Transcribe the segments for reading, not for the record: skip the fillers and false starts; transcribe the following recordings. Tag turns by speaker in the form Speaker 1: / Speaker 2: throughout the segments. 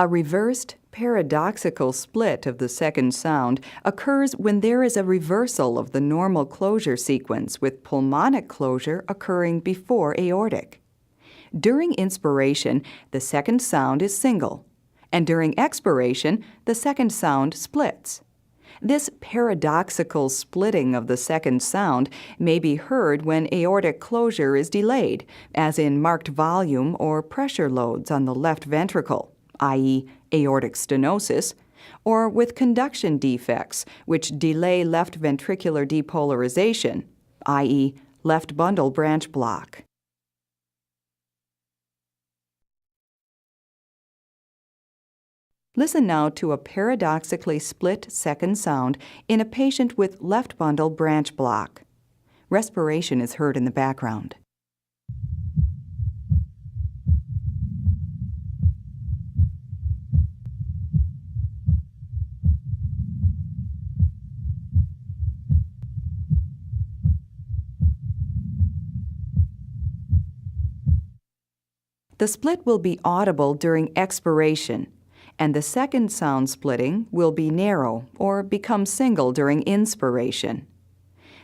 Speaker 1: A reversed paradoxical split of the second sound occurs when there is a reversal of the normal closure sequence, with pulmonic closure occurring before aortic. During inspiration, the second sound is single, and during expiration, the second sound splits. This paradoxical splitting of the second sound may be heard when aortic closure is delayed, as in marked volume or pressure loads on the left ventricle, i.e., aortic stenosis, or with conduction defects, which delay left ventricular depolarization, i.e., left bundle branch block. Listen now to a paradoxically split second sound in a patient with left bundle branch block. Respiration is heard in the background. The split will be audible during expiration, and the second sound splitting will be narrow or become single during inspiration.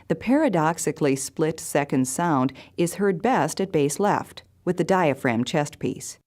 Speaker 1: The paradoxically split second sound is heard best at base left, with the diaphragm chest piece.